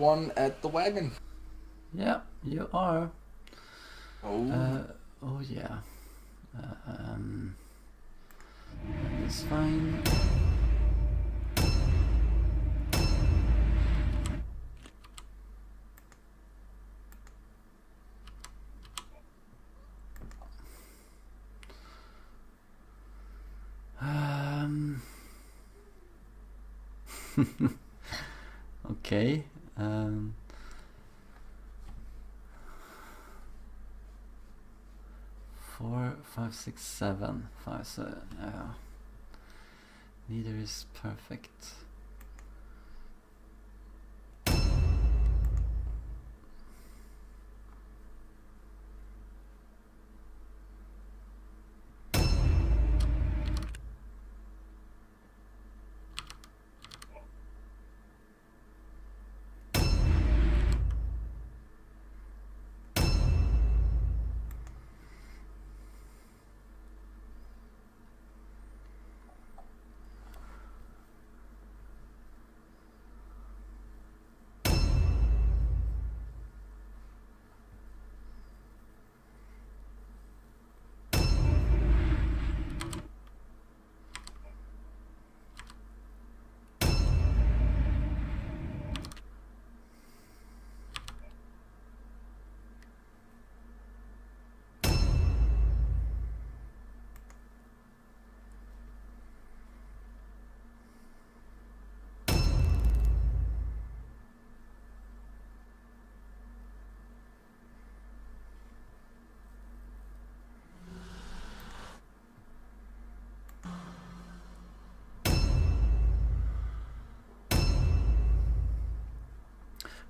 one at the wagon. Yeah, you are. Oh. Oh yeah. That's fine. Okay. 4, 5, 6, 7, 5. So neither is perfect.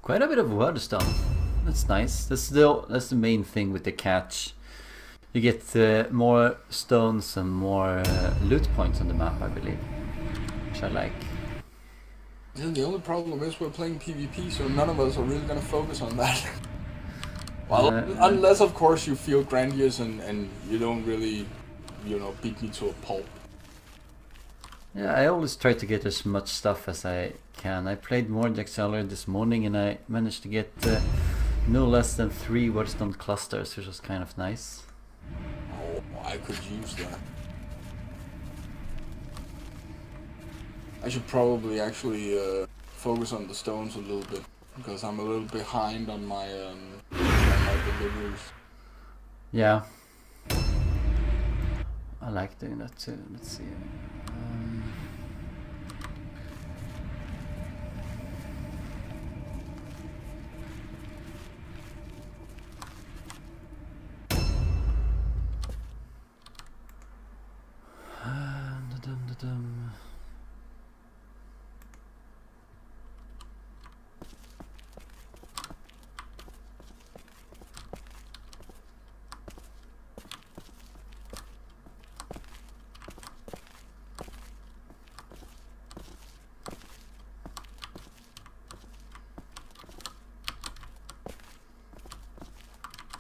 Quite a bit of Wordstone. That's nice. That's the main thing with the catch. You get more stones and more loot points on the map, I believe, which I like. Yeah, the only problem is we're playing PvP, so none of us are really gonna focus on that. Well, unless of course you feel grandiose and you don't really, beat me to a pulp. Yeah, I always try to get as much stuff as I can. I played Mordheim this morning and I managed to get no less than 3 Wordstone clusters, which was kind of nice. Oh, I could use that. I should probably actually focus on the stones a little bit, because I'm a little behind on my deliveries. Yeah. I like doing that too. Let's see.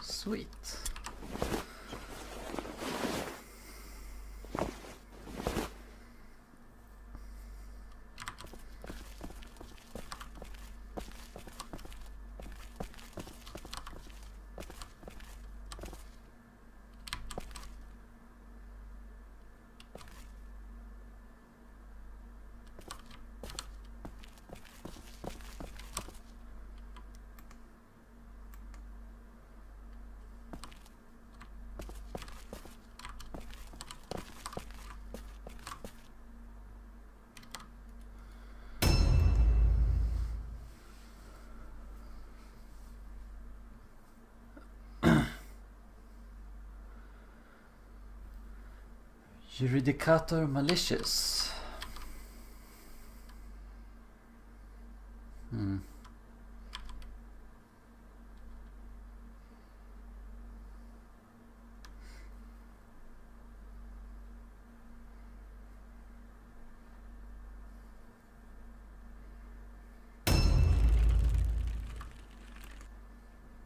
Sweet. Juridicator malicious.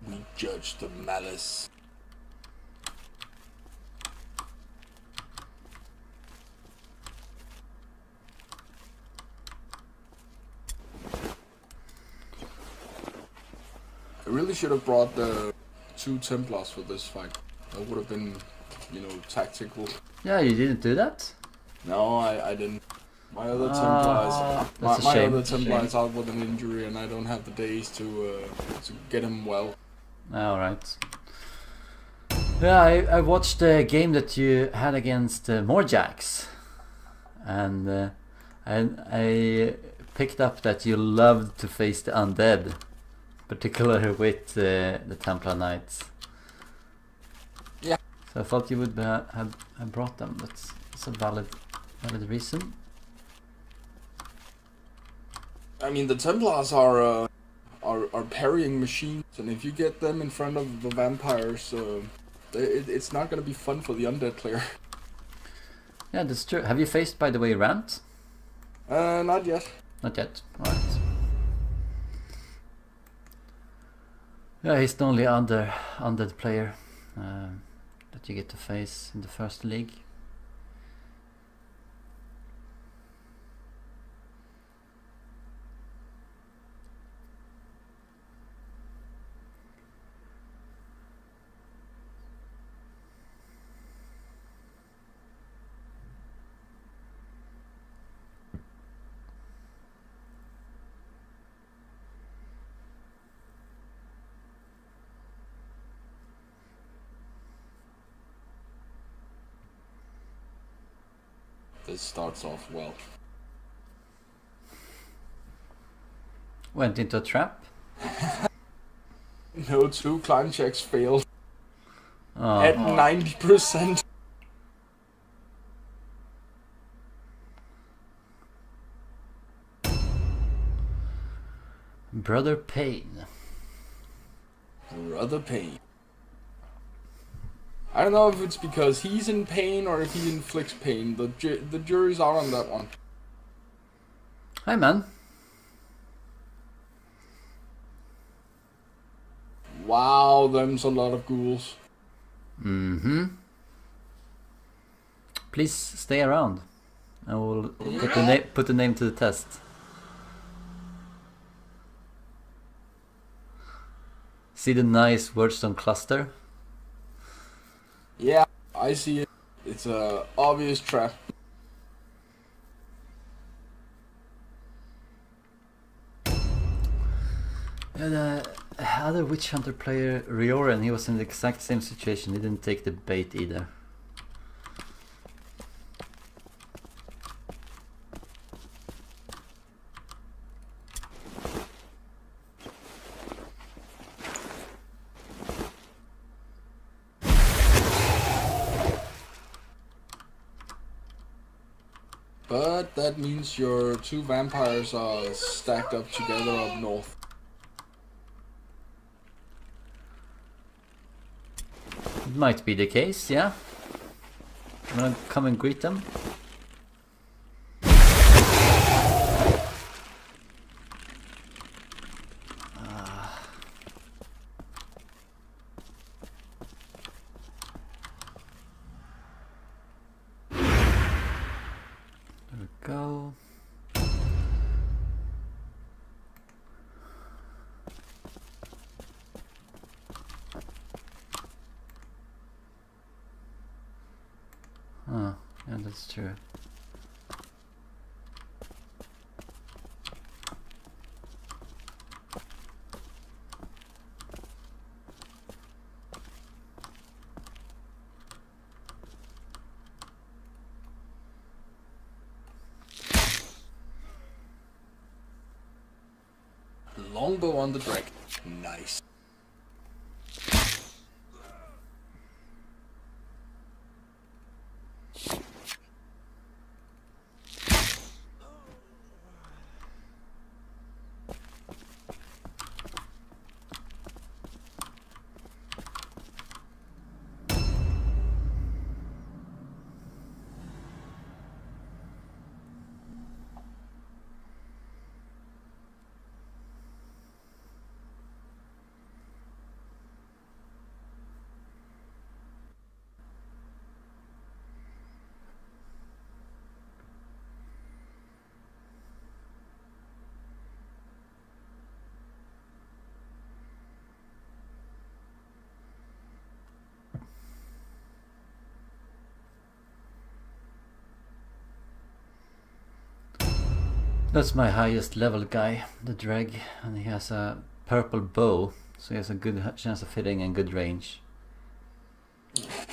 We judge the malice. I really should have brought the 2 Templars for this fight. That would have been, you know, tactical. Yeah, you didn't do that? No, I didn't. My other Templars, my other Templar is out with an injury, and I don't have the days to get him well. Alright. Yeah, I watched the game that you had against Mordheim, and I picked up that you loved to face the undead, particularly with the Templar Knights. Yeah. So I thought you would have brought them. That's a valid reason. I mean, the Templars are parrying machines, and if you get them in front of the vampires, it's not gonna be fun for the undead player. Yeah, that's true. Have you faced, by the way, Rant? Not yet. Not yet. Alright. Yeah, he's the only undead player that you get to face in the first league. This starts off well. Went into a trap? No, 2 climb checks failed. Oh. At 90%. Brother Pain. Brother Pain. I don't know if it's because he's in pain or if he inflicts pain. The jury's out on that one. Hi, man. Wow, them's a lot of ghouls. Mm-hmm. Please stay around. I will put the name to the test. See the nice wordstone cluster? Yeah, I see it. It's a obvious trap. Yeah, the other Witch Hunter player, Rioran, he was in the exact same situation. He didn't take the bait either. But that means your 2 vampires are stacked up together up north. It might be the case, yeah. Wanna come and greet them? There we go. Oh, yeah, that's true. Longbow on the dragon. Nice. That's my highest level guy, the Dreg, and he has a purple bow, so he has a good chance of hitting and good range.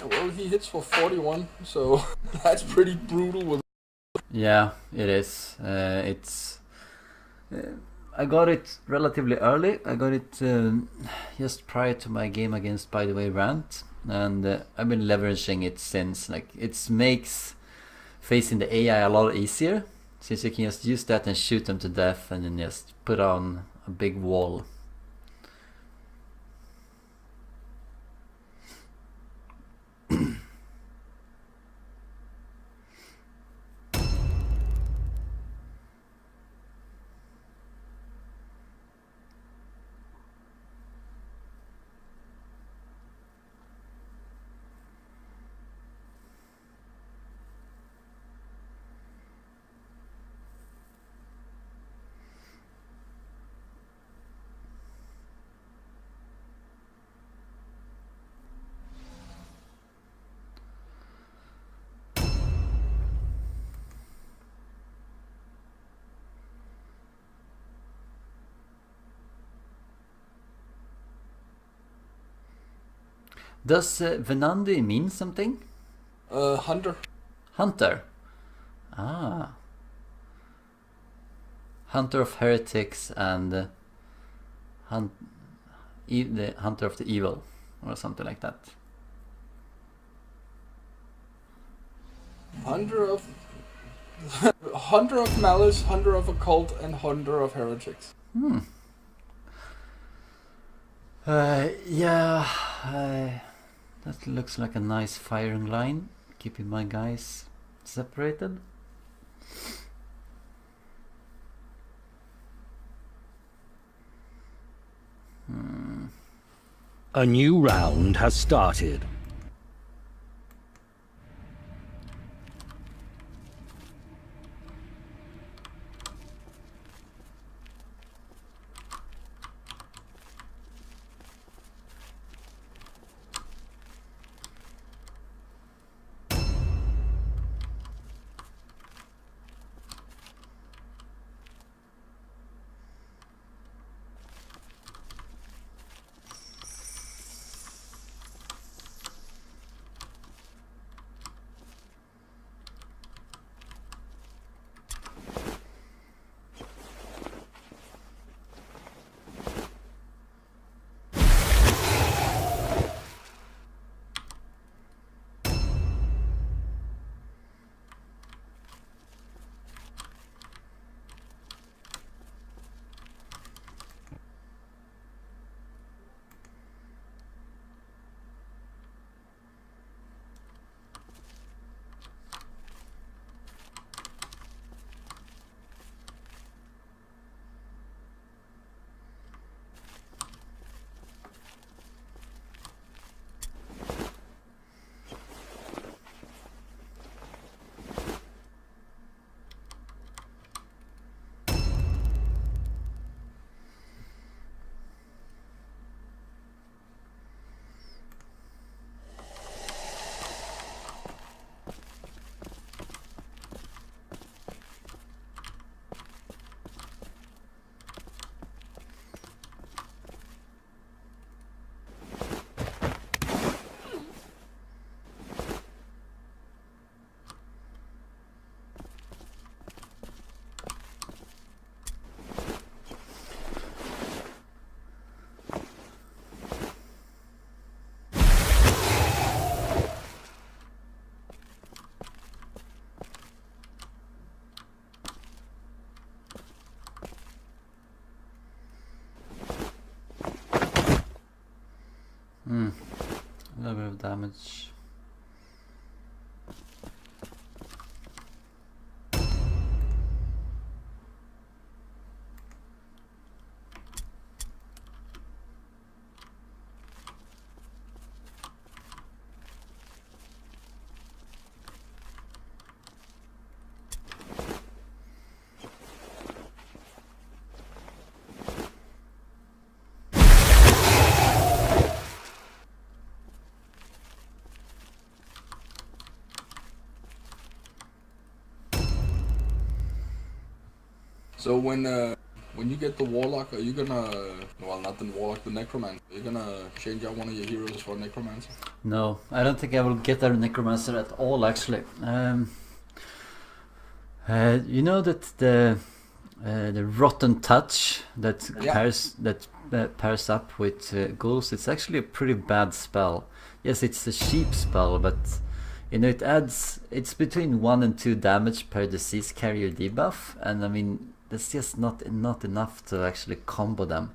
Well, he hits for 41, so that's pretty brutal. With yeah, it is. I got it relatively early. I got it just prior to my game against, by the way, Rant, and I've been leveraging it since. Like, it makes facing the AI a lot easier, since you can just use that and shoot them to death, and then just put on a big wall. Does Venandi mean something? Hunter. Hunter. Ah. Hunter of heretics and the hunter of the evil, or something like that. Hunter of malice, hunter of occult, and hunter of heretics. Yeah, that looks like a nice firing line, keeping my guys separated. A new round has started. A little bit of damage. So when you get the Warlock, are you gonna... Well, not the Warlock, the Necromancer. Are you gonna change out one of your heroes for Necromancer? No, I don't think I will get a Necromancer at all, actually. You know that the Rotten Touch that pairs up with ghouls, it's actually a pretty bad spell. Yes, it's a cheap spell, but you know it's between 1 and 2 damage per disease carrier debuff, and I mean that's just not enough to actually combo them.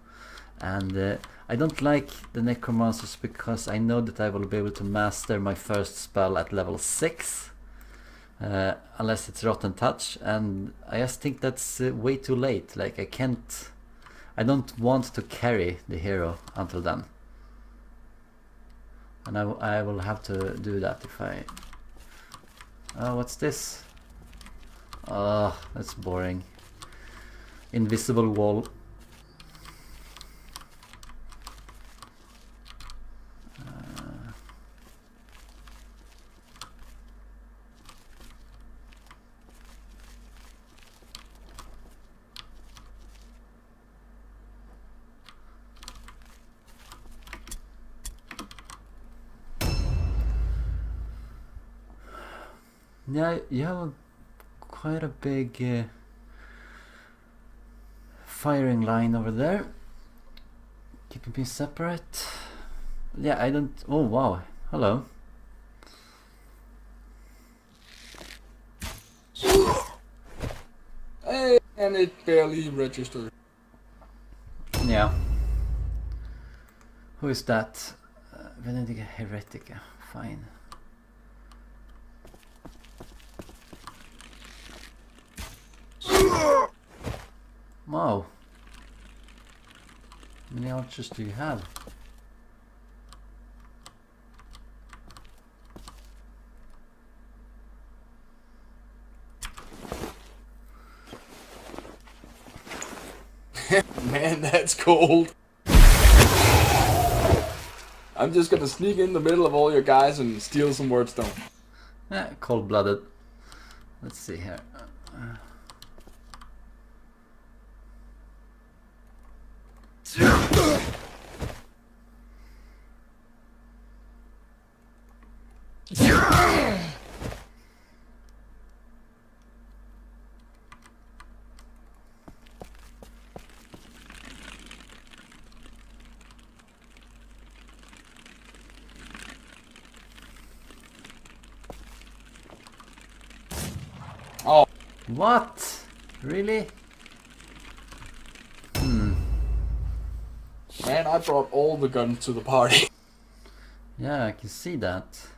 And I don't like the Necromancers because I know that I will be able to master my first spell at level 6. Unless it's Rotten Touch, and I just think that's way too late. Like I don't want to carry the hero until then, and I will have to do that if I... Oh, what's this? Oh, that's boring. Invisible wall. Yeah, you have quite a big firing line over there. Keeping me separate. Yeah, I don't... Oh, wow. Hello. Hey, and it barely registered. Yeah. Who is that? Venetica Heretica. Fine. Wow. How many archers do you have? Man, that's cold. I'm just gonna sneak in the middle of all your guys and steal some wordstone. Yeah, cold-blooded. Let's see here. Oh, What? Really? man, I brought all the guns to the party. Yeah, I can see that.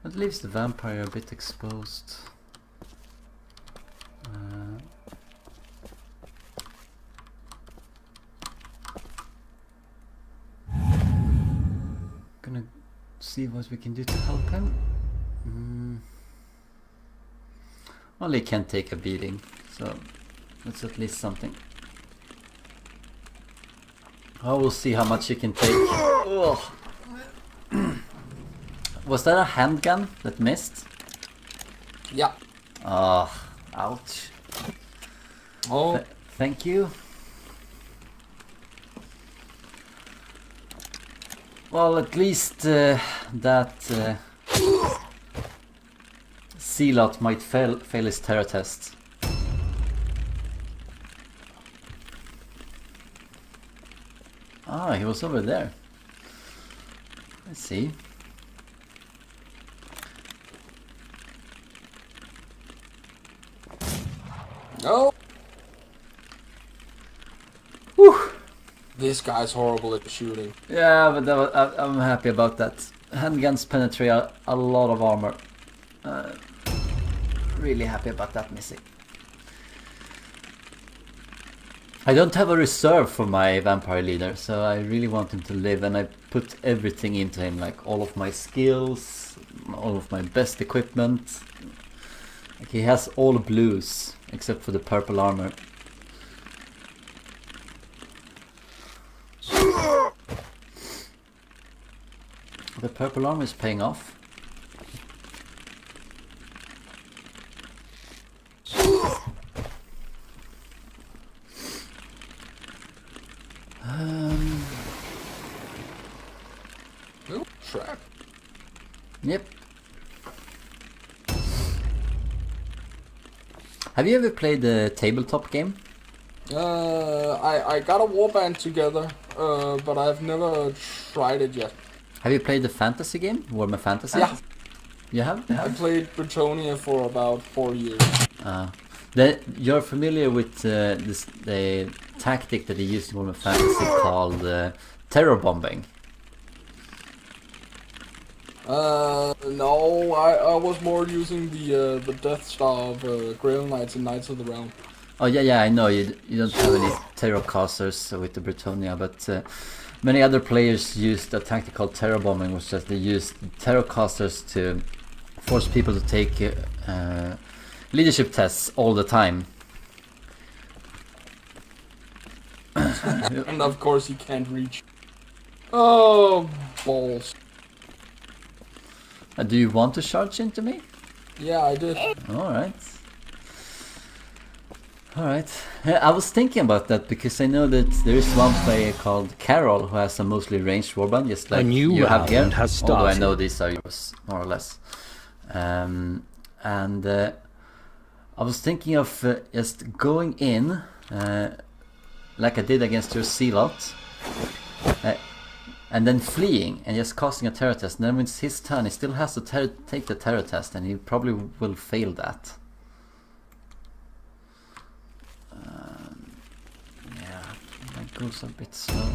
That leaves the vampire a bit exposed. Gonna see what we can do to help him. Well, he can take a beating, so that's at least something. I will see how much he can take. Ugh. Was that a handgun that missed? Yeah. Oh, ouch. Oh. Thank you. Well, at least that Zealot might fail his terror test. Ah, he was over there. Let's see. No. Whew. This guy's horrible at shooting. Yeah, but that was, I'm happy about that. Handguns penetrate a lot of armor. Really happy about that missing. I don't have a reserve for my vampire leader, so I really want him to live, and I put everything into him, like all of my skills, all of my best equipment. Like he has all blues except for the purple armor. The purple armor is paying off. Oh, trap. Yep. Have you ever played the tabletop game? I got a warband together, but I've never tried it yet. Have you played the fantasy game, Warhammer Fantasy? Yeah. You have? I played Bretonia for about 4 years. You're familiar with the tactic that they use in Warhammer Fantasy called terror bombing? No, I was more using the Death Star of Grail Knights and Knights of the Realm. Oh yeah, I know you don't have any terror casters with the Bretonia, but many other players used a tactic called terror bombing, which is they used terror casters to force people to take leadership tests all the time. And of course he can't reach. Oh, balls. Do you want to charge into me? Yeah, I did. Alright. I was thinking about that because I know that there is one player called Carol who has a mostly ranged warband, just like you have here. Although I know these are yours, more or less. And I was thinking of just going in, like I did against your Zealot, and then fleeing and just casting a terror test. And then when it's his turn, he still has to take the terror test, and he probably will fail that. Yeah, that goes a bit slow.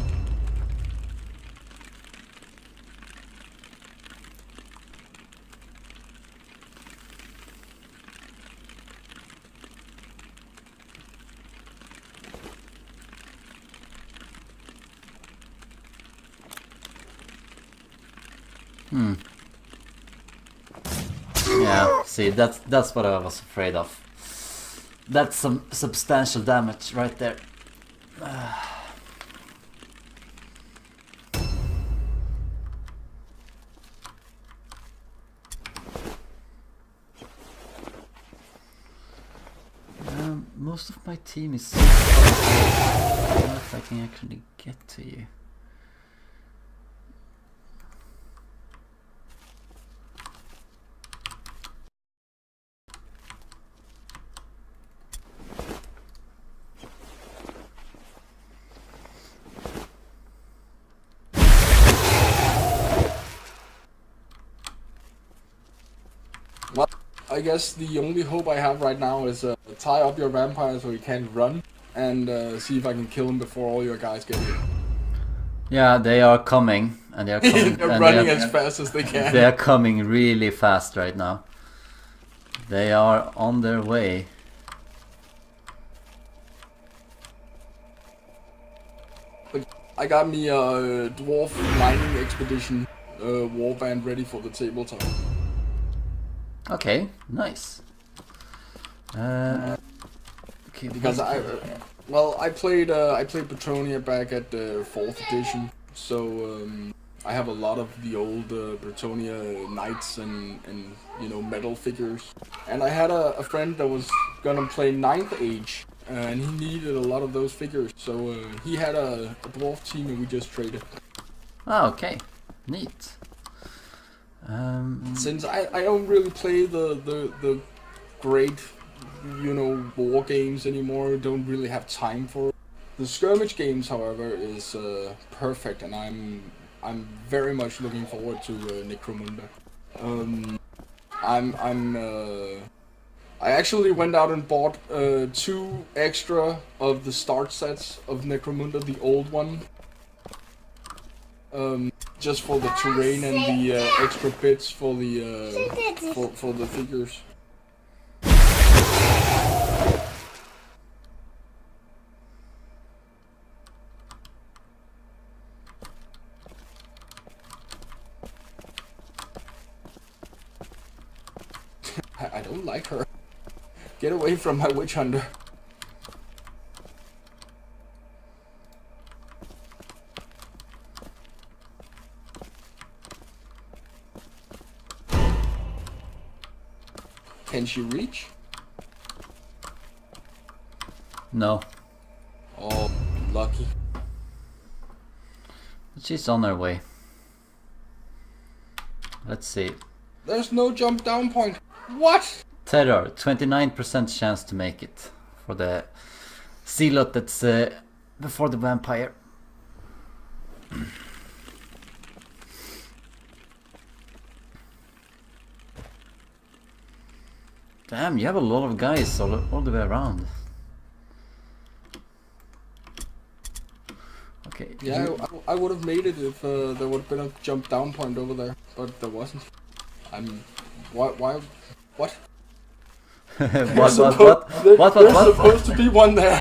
Yeah, see, that's what I was afraid of. That's some substantial damage right there. Most of my team is so far. I don't know if I can actually get to you. Well, I guess the only hope I have right now is tie up your vampire so he can't run, and see if I can kill him before all your guys get here. Yeah, they are coming, and they are coming. They're running as fast as they can. They are coming really fast right now. They are on their way. I got me a dwarf mining expedition warband ready for the tabletop. Okay, nice. Okay, Because I played Bretonia back at the 4th edition, so I have a lot of the old Bretonia knights and you know, metal figures. And I had a friend that was gonna play 9th Age, and he needed a lot of those figures, so he had a dwarf team and we just traded. Oh, okay, neat. Since I don't really play the great, you know, war games anymore, don't really have time for it. The skirmish games, however, is perfect, and I'm very much looking forward to Necromunda. I actually went out and bought 2 extra of the start sets of Necromunda, the old one. Just for the terrain and the extra bits for the for the figures. I don't like her. Get away from my witch hunter. Can she reach? No. Oh, lucky. She's on her way. Let's see. There's no jump down point. What? Terror, 29% chance to make it for the zealot that's before the vampire. Damn, you have a lot of guys all the way around. Okay. Yeah, I would have made it if there would have been a jump down point over there, but there wasn't. What? What? There's What? supposed to be one there.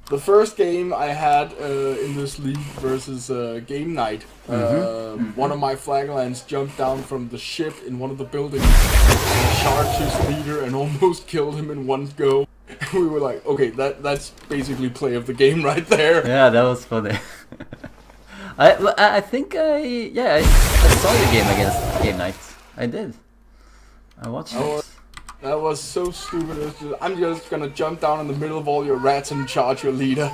The first game I had in this league versus game night, one of my flaglands jumped down from the ship in one of the buildings and charged his leader and almost killed him in one go. And we were like, okay, that's basically play of the game right there. Yeah, that was funny. I think I saw the game against game night. I did. I watched it. That was so stupid. It was just, I'm just gonna jump down in the middle of all your rats and charge your leader.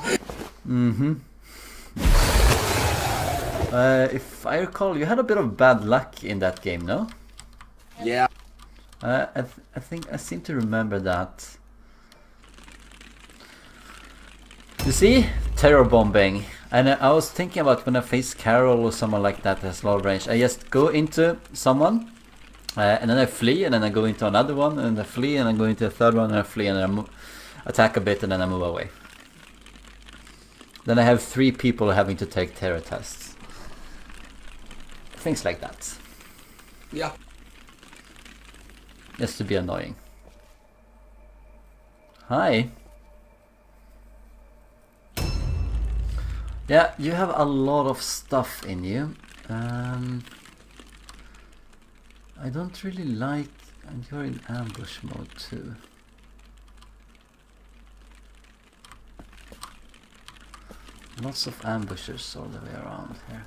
Mm-hmm. If I recall, you had a bit of bad luck in that game, no? Yeah. I think I seem to remember that. You see? Terror bombing. And I was thinking about when I face Carol or someone like that has low range, I just go into someone, and then I flee, and then I go into another one, and I flee, and I go into a third one, and I flee, and then I attack a bit, and then I move away. Then I have 3 people having to take terror tests. Things like that. Yeah. Just to be annoying. Hi. Yeah, you have a lot of stuff in you. I don't really like... And you're in ambush mode too. Lots of ambushers all the way around here.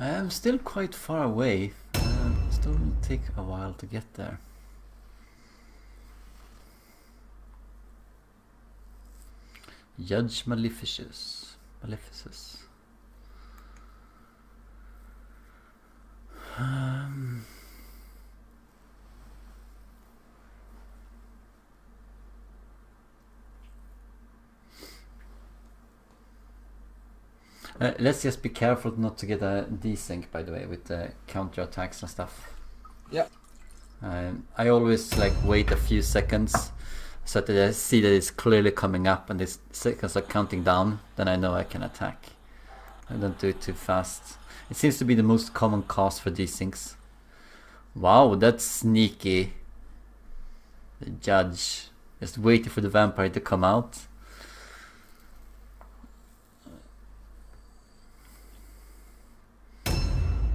I'm still quite far away. Still will take a while to get there. Judge Maleficus. Let's just be careful not to get a desync, by the way, with the counter attacks and stuff. Yeah. I always like wait a few seconds so that I see that it's clearly coming up and these seconds are counting down, then I know I can attack. I don't do it too fast. It seems to be the most common cause for desyncs. Wow, that's sneaky. The judge. Just waiting for the vampire to come out.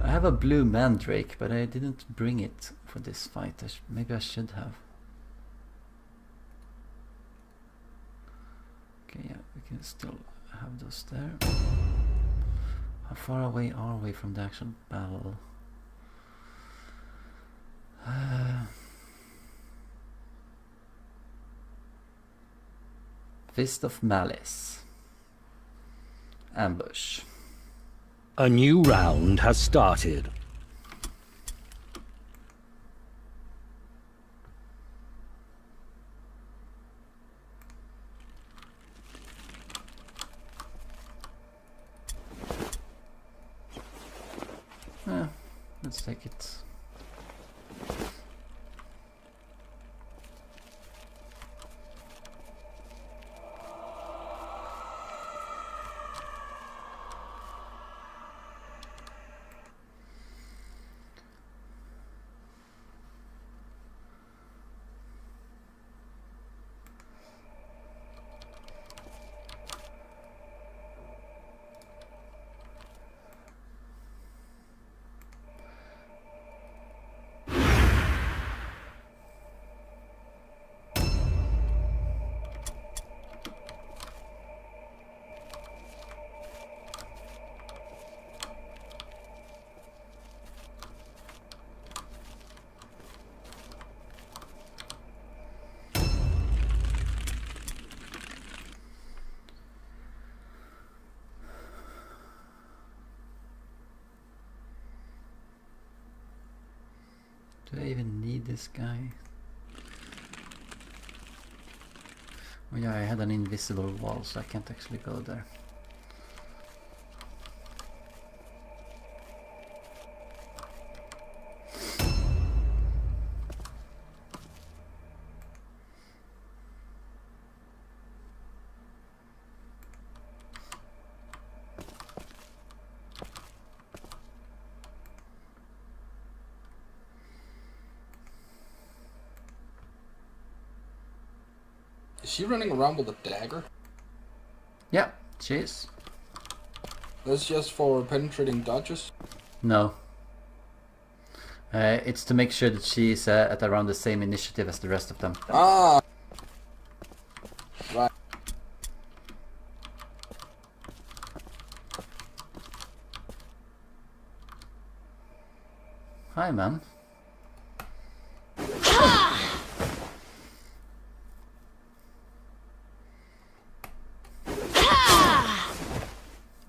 I have a blue mandrake, but I didn't bring it for this fight. Maybe I should have. Okay, yeah, we can still have those there. How far away are we from the actual battle? Fist of Malice. Ambush. A new round has started. Let's take it. Do I even need this guy? Oh yeah, I had an invisible wall, so I can't actually go there. Is she running around with a dagger? Yeah, she is. That's just for penetrating dodges? No. It's to make sure that she's at around the same initiative as the rest of them. Ah! Right. Hi, man.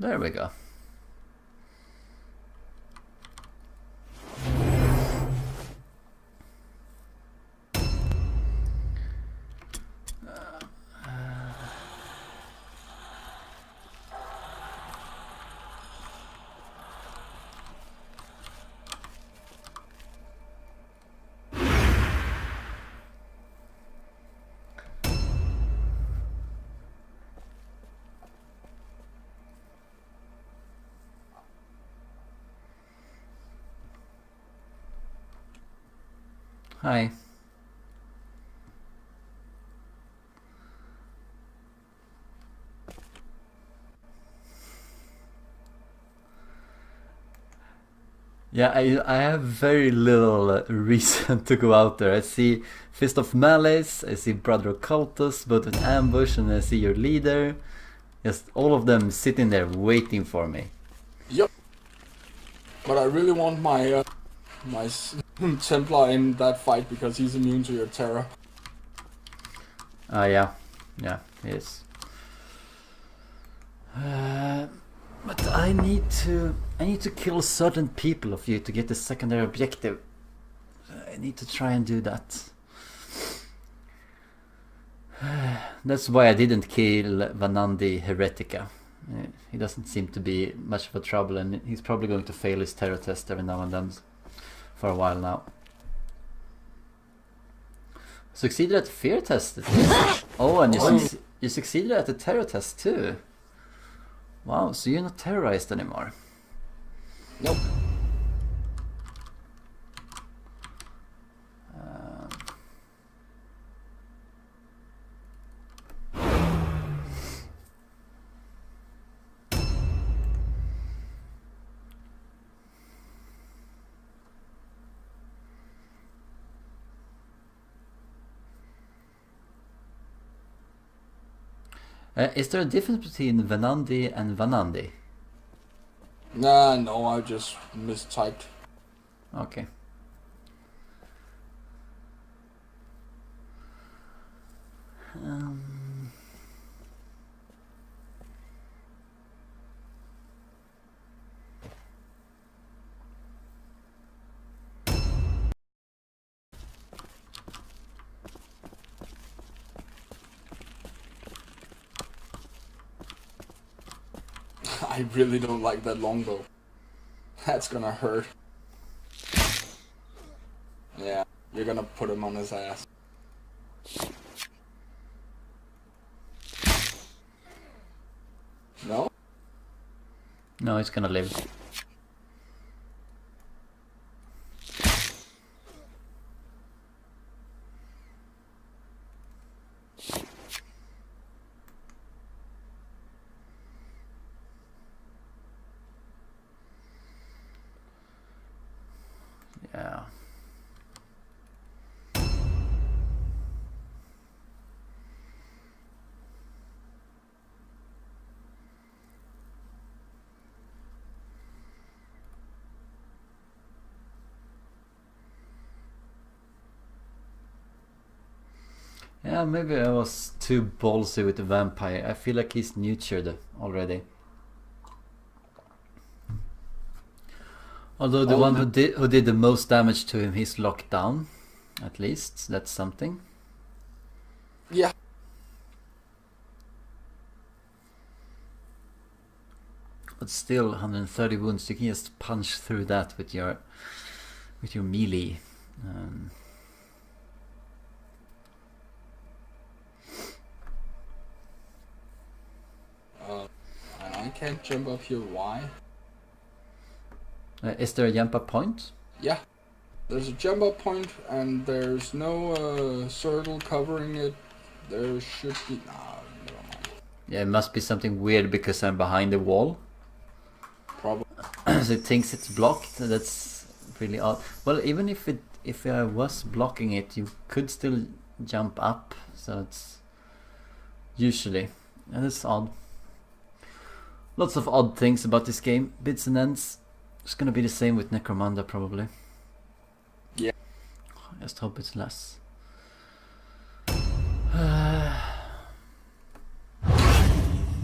There we go. Hi. Yeah, I have very little reason to go out there. I see Fist of Malice, I see Brother Occultus, both in ambush, and I see your leader. Just all of them sitting there waiting for me. Yep. But I really want my Templar in that fight because he's immune to your terror. Yeah, he is. But I need to kill certain people of you to get the secondary objective. I need to try and do that. That's why I didn't kill Vanandi Heretica. He doesn't seem to be much of a trouble, and he's probably going to fail his terror test every now and then for a while now. Succeeded at the fear test. Oh, and you succeeded at the terror test too. Wow, so you're not terrorized anymore. Nope. Is there a difference between Venandi and Vanandi? Nah, no, I just mistyped. Okay. I really don't like that longbow. That's gonna hurt. Yeah, you're gonna put him on his ass. No? No, it's gonna live. Yeah. Yeah, maybe I was too ballsy with the vampire. I feel like he's neutered already. Although the one who did the most damage to him, he's locked down. At least that's something. Yeah. But still, 130 wounds. You can just punch through that with your melee. And I can't jump up here. Why? Is there a jump up point? Yeah. There's a jump up point, and there's no circle covering it. There should be. Nah, never mind. Yeah, it must be something weird because I'm behind the wall. Probably. So it thinks it's blocked. That's really odd. Well, even if I was blocking it, you could still jump up. So it's usually, and it's odd. Lots of odd things about this game. Bits and ends. It's gonna be the same with Necromunda probably. Yeah. I just hope it's less.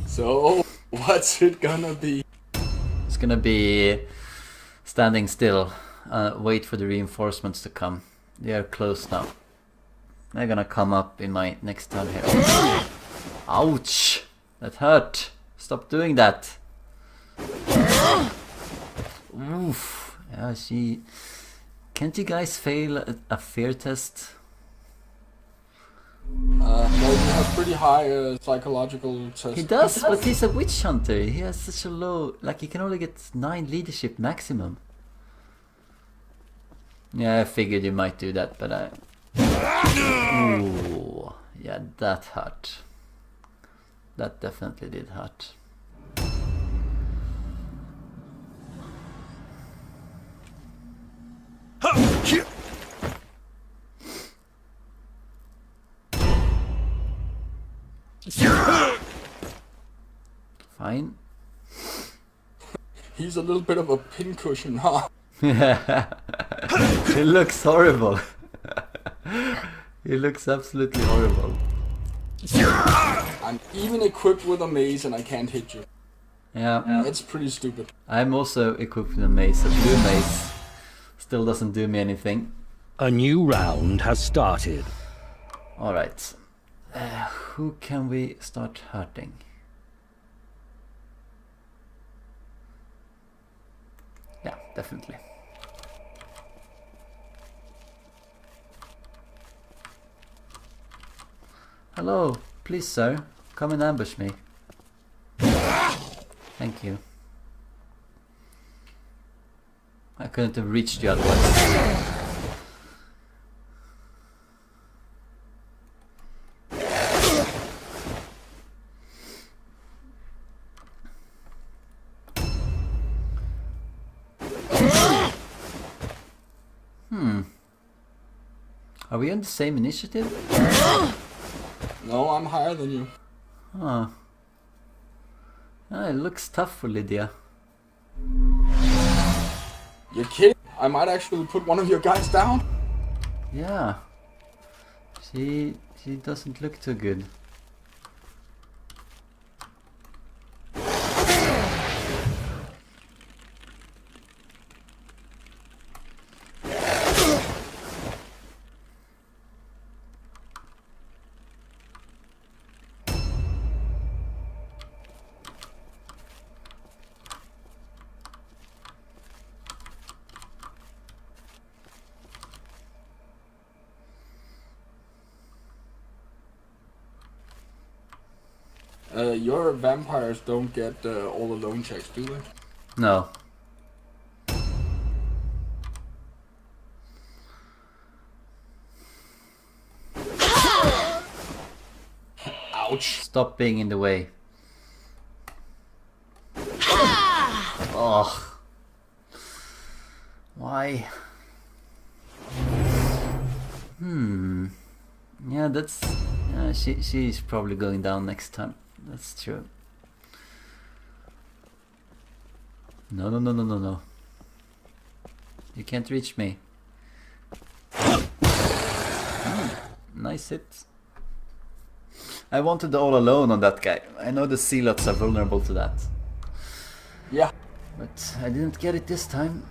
So, what's it gonna be? It's gonna be standing still, wait for the reinforcements to come. They are close now. They're gonna come up in my next turn here. Ouch! That hurt! Stop doing that! Oof! Yeah, she... Can't you guys fail a fear test? No, you have pretty high psychological test. He does, but he's a witch hunter. He has such a low... Like, he can only get 9 leadership maximum. Yeah, I figured you might do that, but I... Ooh, yeah, that hurt. That definitely did hurt. Fine. He's a little bit of a pincushion, huh? He looks horrible. He looks absolutely horrible. I'm even equipped with a mace and I can't hit you. Yeah. It's pretty stupid. I'm also equipped with a mace. A blue mace still doesn't do me anything. A new round has started. Alright. Who can we start hurting? Yeah, definitely. Hello, please sir, come and ambush me. Thank you. I couldn't have reached you otherwise. Are we on the same initiative? No, I'm higher than you. Huh. Ah, it looks tough for Lydia. You're kidding? I might actually put one of your guys down. Yeah. She doesn't look too good. Your vampires don't get all alone checks, do they? No. Ouch. Stop being in the way. Oh. Why? Yeah, that's... she's probably going down next time. That's true. No. You can't reach me. Nice hit. I wanted the all alone on that guy. I know the Zealots are vulnerable to that. Yeah. But I didn't get it this time.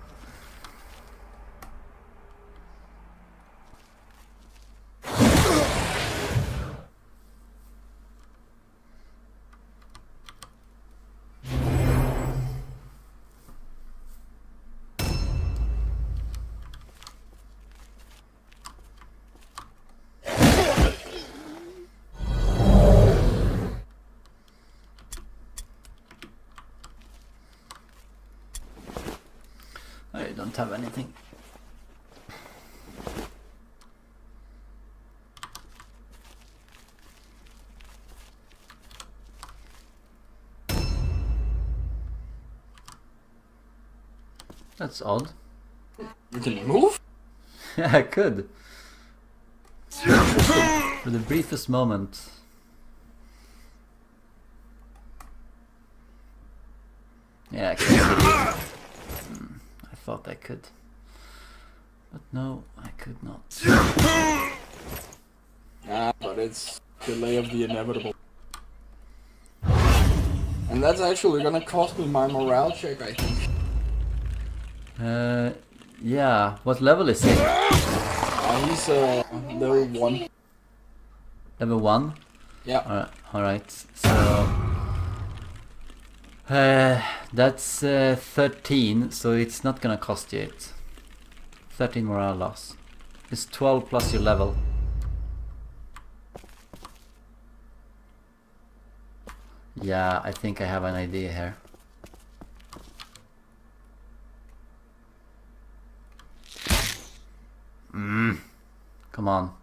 I don't have anything. That's odd. You can move? Yeah, I could. For the briefest moment. Yeah, I could. I thought I could. But no, I could not. But it's delay of the inevitable. And that's actually gonna cost me my morale check, I think. Yeah. What level is he? He's level 1. Level 1? Yeah. Alright. So... that's 13, so it's not gonna cost you it. 13 morale loss. It's 12 plus your level. Yeah, I think I have an idea here. Come on.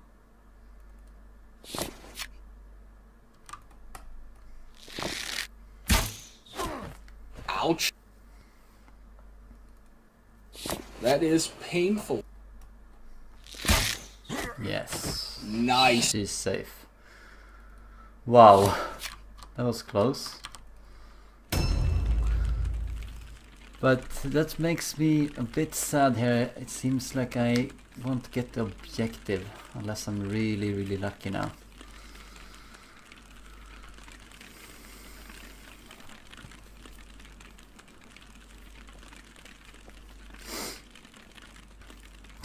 Ouch. That is painful. Yes. Nice. She's safe. Wow. That was close. But that makes me a bit sad here. It seems like I won't get the objective unless I'm really, really lucky now.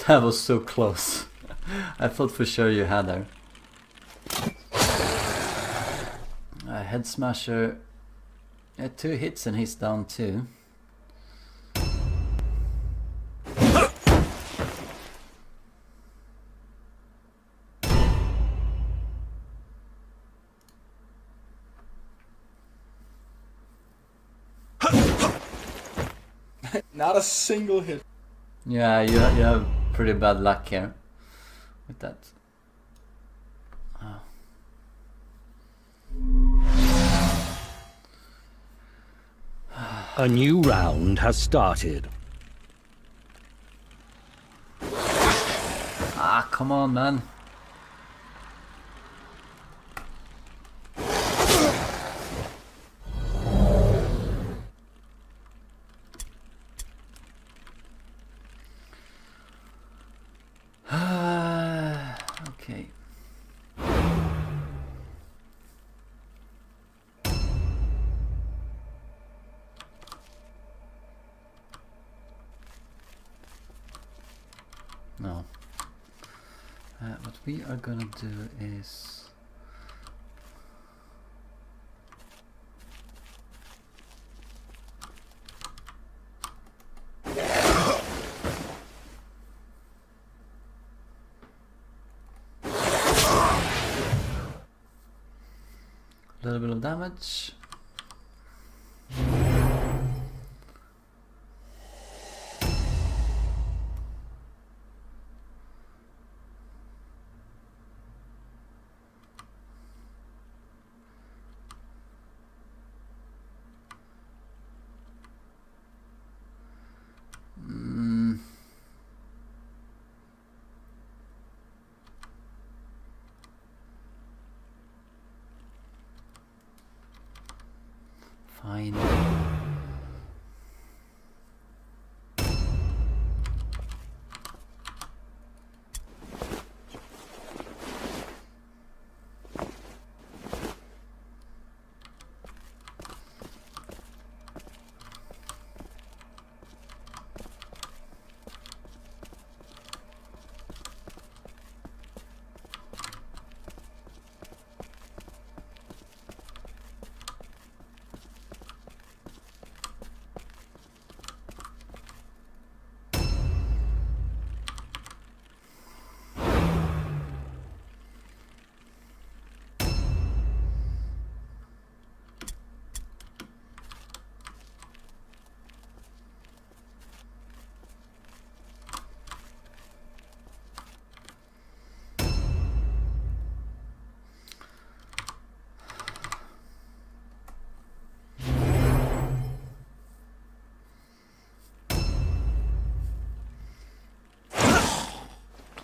That was so close. I thought for sure you had her. Head smasher. 2 hits and he's down 2. Not a single hit. Yeah, you have pretty bad luck here with that. Oh. A new round has started. Ah, come on, man. No. What we are gonna do is... a little bit of damage. Fine.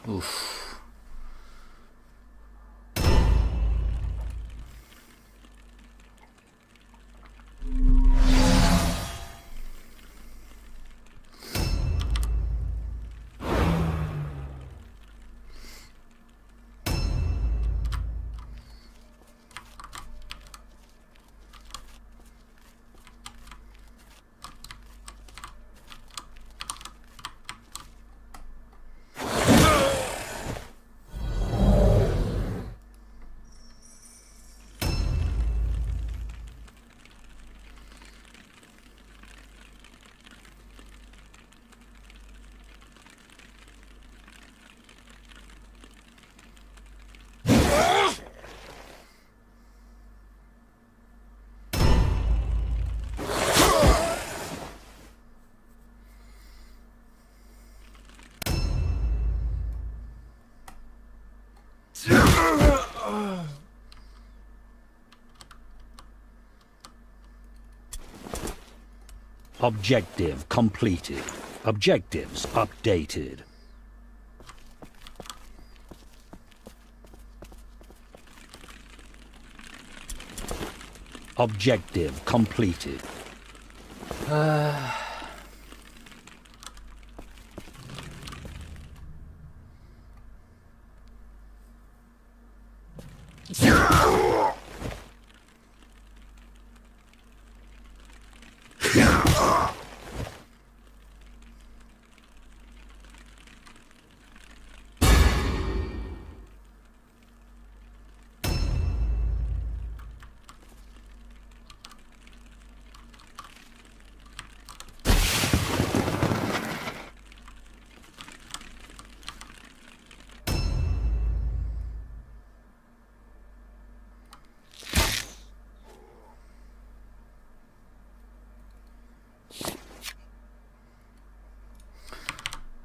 Oof. Objective completed. Objectives updated. Objective completed.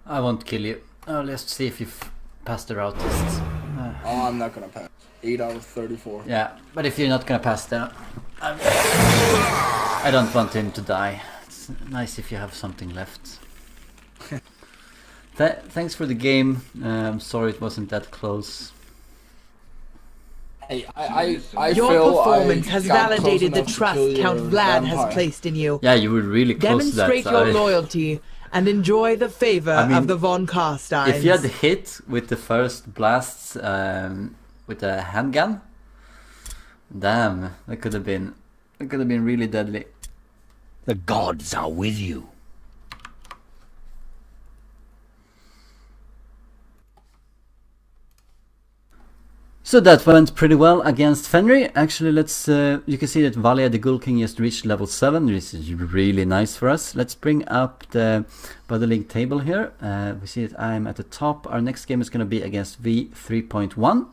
I won't kill you. Oh, let's see if you've passed the route test. Oh, I'm not gonna pass. 8 out of 34. Yeah, but if you're not gonna pass then I don't want him to die. It's nice if you have something left. Thanks for the game. I'm sorry it wasn't that close. Hey, I Your feel performance I has got close validated the enough to trust kill Count your Vlad vampire. has placed in you. Yeah, you were really close to that. Demonstrate your loyalty and enjoy the favor I mean, of the Von Carsteins. If you had hit with the first blasts with a handgun, damn, that could have been really deadly. The gods are with you. So that went pretty well against Wfenrir. Actually, let's you can see that Valia the Ghoul King just reached level 7. This is really nice for us. Let's bring up the Battle League table here. We see that I'm at the top. Our next game is going to be against V3.1.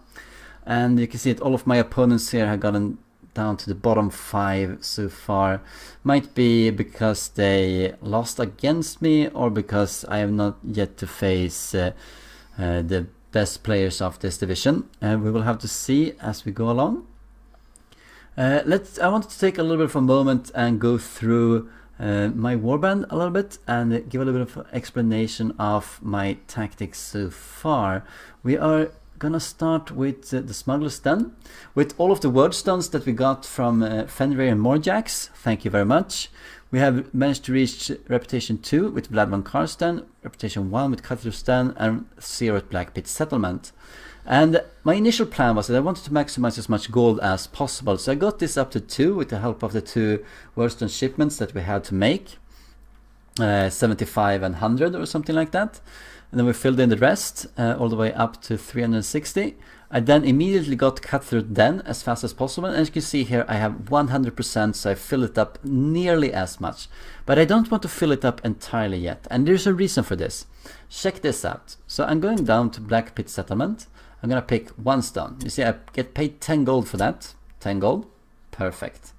And you can see that all of my opponents here have gotten down to the bottom 5 so far. Might be because they lost against me, or because I have not yet to face the best players of this division. We will have to see as we go along. I wanted to take a little bit of a moment and go through my warband a little bit and give a little bit of explanation of my tactics so far. We are gonna start with the Smuggler's Den, with all of the word stones that we got from Fenrir and Morjax. Thank you very much. We have managed to reach reputation 2 with Vlad von Karsten, reputation 1 with Cutthroat Den, and 0 at Black Pit Settlement. And my initial plan was that I wanted to maximize as much gold as possible, so I got this up to 2 with the help of the 2 Wordstone shipments that we had to make, 75 and 100 or something like that. And then we filled in the rest all the way up to 360. I then immediately got Cutthroat Den as fast as possible, and as you can see here I have 100%, so I fill it up nearly as much. But I don't want to fill it up entirely yet, and there's a reason for this. Check this out. So I'm going down to Black Pit Settlement. I'm gonna pick 1 stone. You see I get paid 10 gold for that. 10 gold, perfect.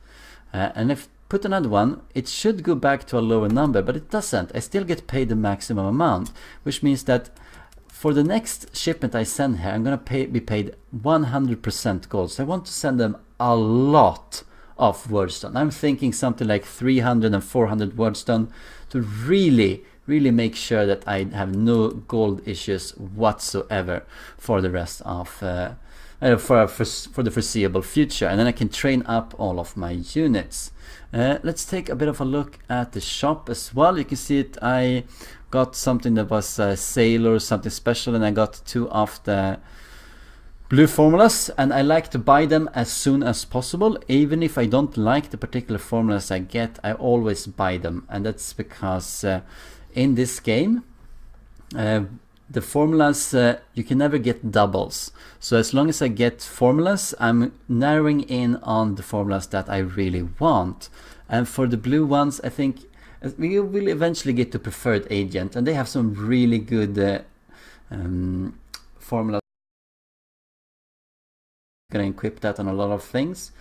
And if put another one, it should go back to a lower number, but it doesn't. I still get paid the maximum amount, which means that for the next shipment I send here, I'm gonna be paid 100% gold. So I want to send them a lot of wordstone. I'm thinking something like 300 and 400 wordstone to really make sure that I have no gold issues whatsoever for the rest of for the foreseeable future, and then I can train up all of my units. Let's take a bit of a look at the shop as well. You can see it. I got something that was a sale or something special, and I got 2 of the blue formulas, and I like to buy them as soon as possible. Even if I don't like the particular formulas I get, I always buy them, and that's because in this game the formulas, you can never get doubles. So as long as I get formulas, I'm narrowing in on the formulas that I really want. And for the blue ones, I think we will eventually get to Preferred Agent, and they have some really good formulas. I'm going to equip that on a lot of things.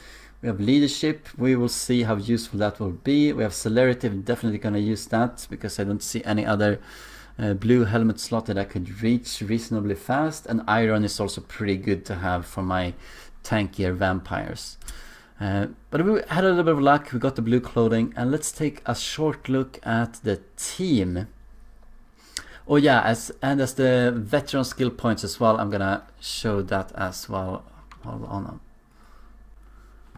We have Leadership. We will see how useful that will be. We have Celerity. I'm definitely going to use that because I don't see any other blue helmet slot that I could reach reasonably fast, and Iron is also pretty good to have for my tankier vampires. But we had a little bit of luck, we got the blue clothing, and let's take a short look at the team. Oh yeah, as the veteran skill points as well, I'm gonna show that as well. Hold on.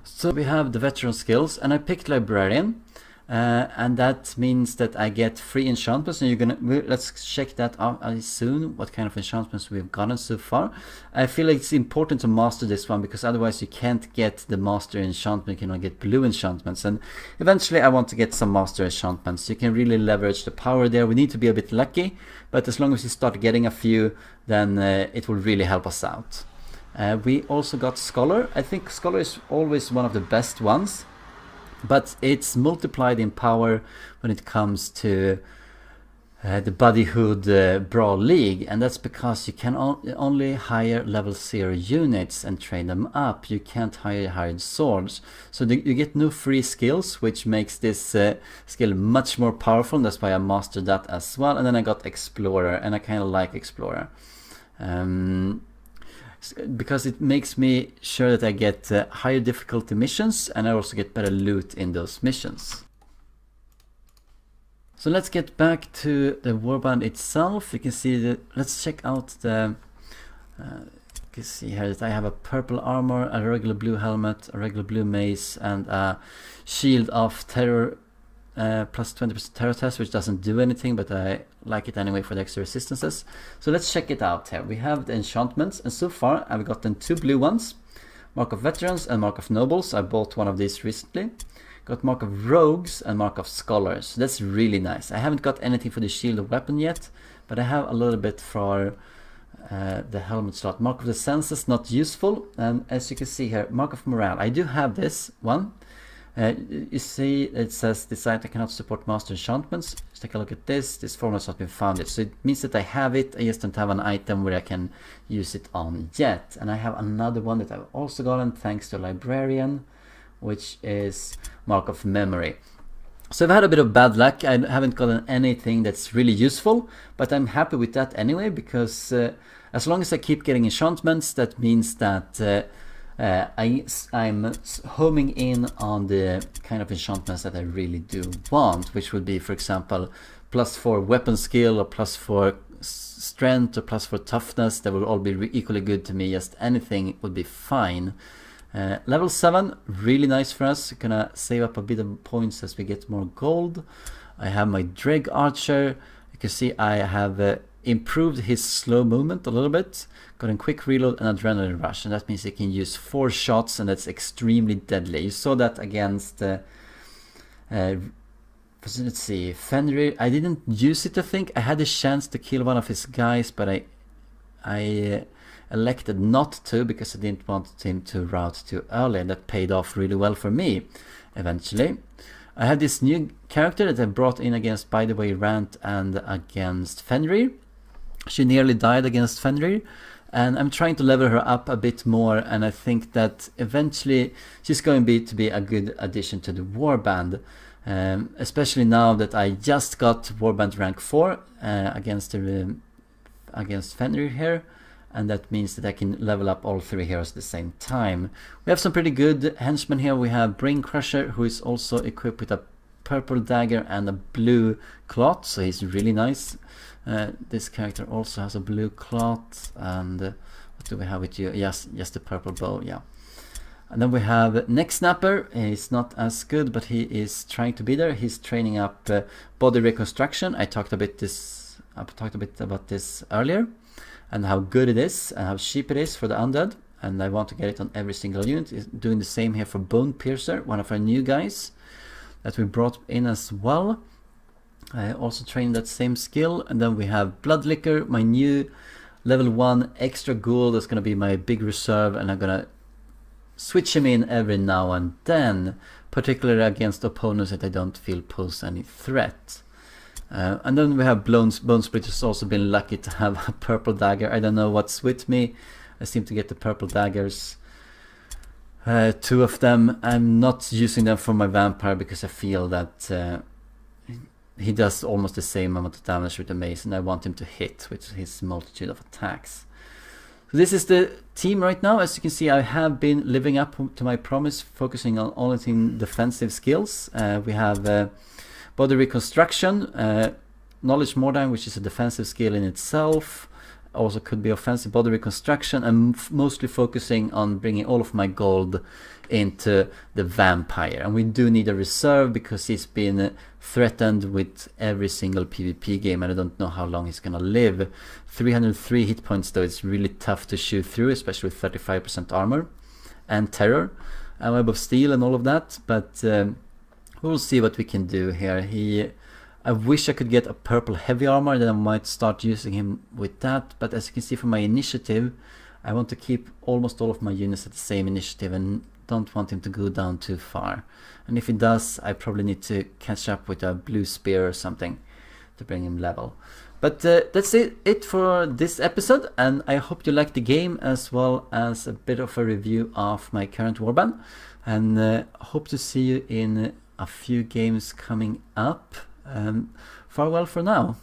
So we have the veteran skills, and I picked Librarian. And that means that I get free enchantments, and let's check that out soon, what kind of enchantments we've gotten so far. I feel like it's important to master this one, because otherwise you can't get the master enchantment, you cannot get blue enchantments, and eventually I want to get some master enchantments. You can really leverage the power there. We need to be a bit lucky, but as long as you start getting a few, then it will really help us out. We also got Scholar. I think Scholar is always one of the best ones, but it's multiplied in power when it comes to the Bodyhood Brawl League, and that's because you can only hire level 0 units and train them up. You can't hire hired swords, so you get no free skills, which makes this skill much more powerful, and that's why I mastered that as well. And then I got Explorer, and I kind of like Explorer. Because it makes me sure that I get higher difficulty missions, and I also get better loot in those missions. So let's get back to the warband itself. You can see that. Let's check out the. You can see here that I have a purple armor, a regular blue helmet, a regular blue mace, and a shield of terror. Plus 20% terror test, which doesn't do anything, but I like it anyway for the extra resistances. So let's check it out here. We have the enchantments, and so far I've gotten 2 blue ones, Mark of Veterans and Mark of Nobles. I bought one of these recently. Got Mark of Rogues and Mark of Scholars. That's really nice. I haven't got anything for the shield or weapon yet, but I have a little bit for the helmet slot. Mark of the Senses, not useful. And as you can see here, Mark of Morale. I do have this one. You see it says this item cannot support master enchantments. Let's take a look at this. This formula has not been found yet. So it means that I have it. I just don't have an item where I can use it on yet. And I have another one that I've also gotten thanks to Librarian, which is Mark of Memory. So I've had a bit of bad luck. I haven't gotten anything that's really useful, but I'm happy with that anyway, because as long as I keep getting enchantments, that means that I'm homing in on the kind of enchantments that I really do want, which would be, for example, +4 weapon skill, or +4 strength, or +4 toughness. That will all be equally good to me. Just anything would be fine. Level 7, really nice for us. Gonna save up a bit of points as we get more gold. I have my Dreg Archer. You can see I have improved his slow movement a little bit. Got a quick reload and adrenaline rush, and that means he can use 4 shots, and that's extremely deadly. You saw that against let's see, Fenrir. I didn't use it, I think. I had a chance to kill one of his guys, but I elected not to, because I didn't want him to route too early, and that paid off really well for me eventually. I have this new character that I brought in against, by the way, Rant and against Fenrir. She nearly died against Fenrir, and I'm trying to level her up a bit more, and I think that eventually she's going to be a good addition to the warband, especially now that I just got warband rank 4 against Fenrir here. And that means that I can level up all 3 heroes at the same time. We have some pretty good henchmen here. We have Brain Crusher, who is also equipped with a purple dagger and a blue cloth, so he's really nice. This character also has a blue cloth, and what do we have with you? Yes, the purple bow, yeah. And then we have Neck Snapper. He's not as good, but he is trying to be there. He's training up body reconstruction. I talked a bit about this earlier, and how good it is and how cheap it is for the undead, and I want to get it on every single unit. It's doing the same here for Bone Piercer, one of our new guys that we brought in as well. I also trained that same skill. And then we have Blood Licker, my new level 1 extra ghoul. That's going to be my big reserve, and I'm going to switch him in every now and then, particularly against opponents that I don't feel pose any threat. And then we have Bone Splitter, who's also been lucky to have a purple dagger. I don't know what's with me. I seem to get the purple daggers. 2 of them. I'm not using them for my vampire because I feel that he does almost the same amount of damage with the mace, and I want him to hit with his multitude of attacks. So this is the team right now. As you can see, I have been living up to my promise, focusing on only defensive skills. We have Body Reconstruction, Knowledge Mordheim, which is a defensive skill in itself. Also could be offensive. Body Reconstruction. I'm mostly focusing on bringing all of my gold into the vampire. And we do need a reserve, because he's been threatened with every single PvP game, and I don't know how long he's gonna live. 303 hit points though, it's really tough to shoot through, especially with 35% armor and terror and Web of Steel and all of that, but we'll see what we can do here. I wish I could get a purple heavy armor, then I might start using him with that. But as you can see from my initiative, I want to keep almost all of my units at the same initiative and don't want him to go down too far. And if he does, I probably need to catch up with a blue spear or something to bring him level. But that's it for this episode, and I hope you liked the game as well as a bit of a review of my current warband. And hope to see you in a few games coming up. Farewell for now.